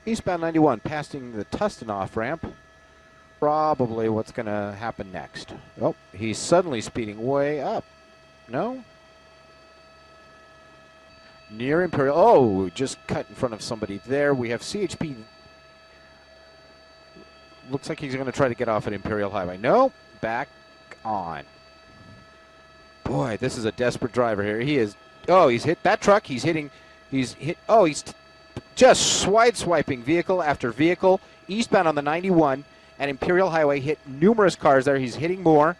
Eastbound 91, passing the Tustin off-ramp. Probably what's going to happen next. Oh, he's suddenly speeding way up. No? Near Imperial. Oh, just cut in front of somebody there. We have CHP. Looks like he's going to try to get off at Imperial Highway. No, back on. Boy, this is a desperate driver here. He is. Oh, he's hit that truck. He's hitting. He's hit. Oh, he's just swiping vehicle after vehicle. Eastbound on the 91 at Imperial Highway. Hit numerous cars there. He's hitting more.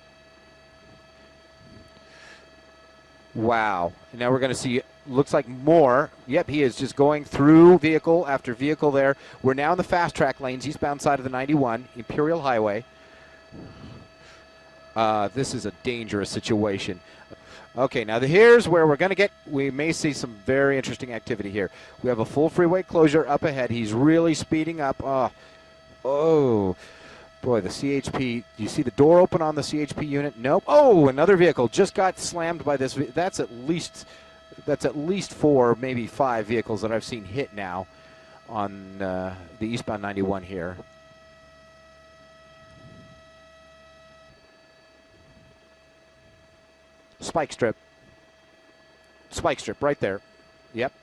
Wow. And now we're going to see, looks like more. Yep, he is just going through vehicle after vehicle there. We're now in the fast track lanes, eastbound side of the 91, Imperial Highway. This is a dangerous situation. Okay, now here's where we're going to get, we may see some very interesting activity here. We have a full freeway closure up ahead. He's really speeding up. Oh. Boy, the CHP, you see the door open on the CHP unit? Nope. Oh, another vehicle just got slammed by this. That's at least 4, maybe 5 vehicles that I've seen hit now on the eastbound 91 here. Spike strip right there. Yep.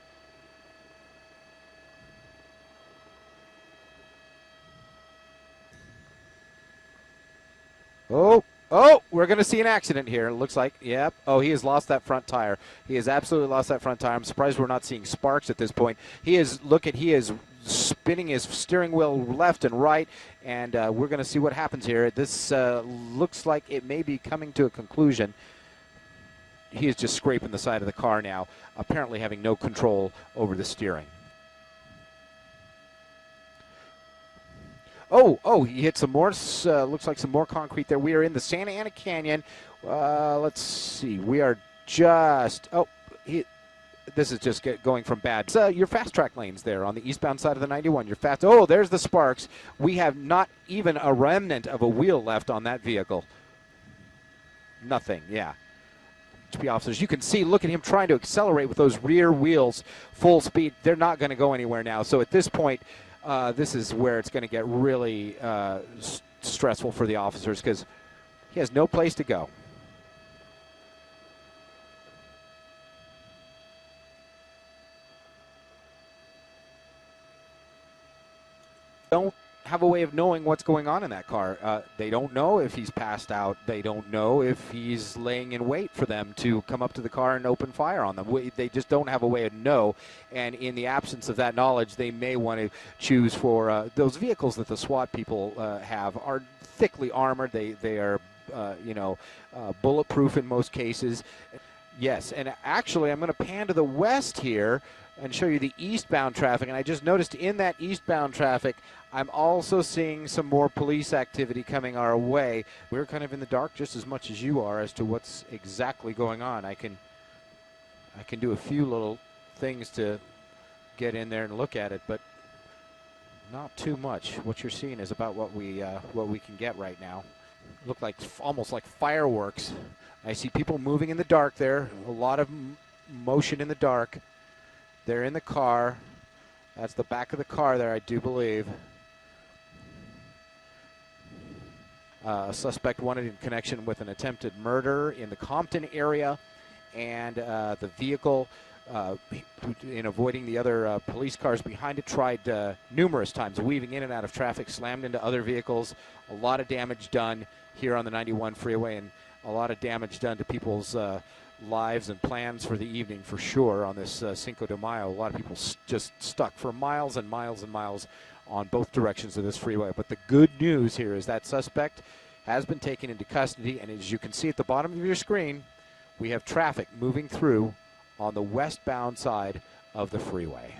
Oh, we're going to see an accident here. It looks like, yep. Oh, he has lost that front tire. He has absolutely lost that front tire. I'm surprised we're not seeing sparks at this point. He is spinning his steering wheel left and right, and we're going to see what happens here. This looks like it may be coming to a conclusion. He is just scraping the side of the car now, apparently having no control over the steering. Oh, he hit some more, looks like some more concrete there. We are in the Santa Ana Canyon. Let's see. We are just, this is just going from bad. Your fast track lanes there on the eastbound side of the 91. You're fast. Oh, there's the sparks. We have not even a remnant of a wheel left on that vehicle. Nothing, yeah. Officers, you can see, look at him trying to accelerate with those rear wheels full speed. They're not going to go anywhere now. So at this point, this is where it's going to get really stressful for the officers because he has no place to go. Don't have a way of knowing what's going on in that car. They don't know if he's passed out. They don't know if he's laying in wait for them to come up to the car and open fire on them. They just don't have a way to know. And in the absence of that knowledge, they may want to choose for those vehicles that the SWAT people have are thickly armored. They are, bulletproof in most cases. Yes, and actually I'm going to pan to the west here and show you the eastbound traffic. And I just noticed in that eastbound traffic, I'm also seeing some more police activity coming our way. We're kind of in the dark just as much as you are as to what's exactly going on. I can do a few little things to get in there and look at it, but not too much. What you're seeing is about what we can get right now. Look like almost like fireworks. I see people moving in the dark there. A lot of motion in the dark. They're in the car. That's the back of the car there, I do believe. A suspect wanted in connection with an attempted murder in the Compton area, and the vehicle, in avoiding the other police cars behind it, tried numerous times, weaving in and out of traffic, slammed into other vehicles. A lot of damage done here on the 91 freeway, and a lot of damage done to people's lives and plans for the evening for sure on this Cinco de Mayo. A lot of people just stuck for miles and miles and miles on both directions of this freeway. But the good news here is that suspect has been taken into custody, and as you can see at the bottom of your screen, we have traffic moving through on the westbound side of the freeway.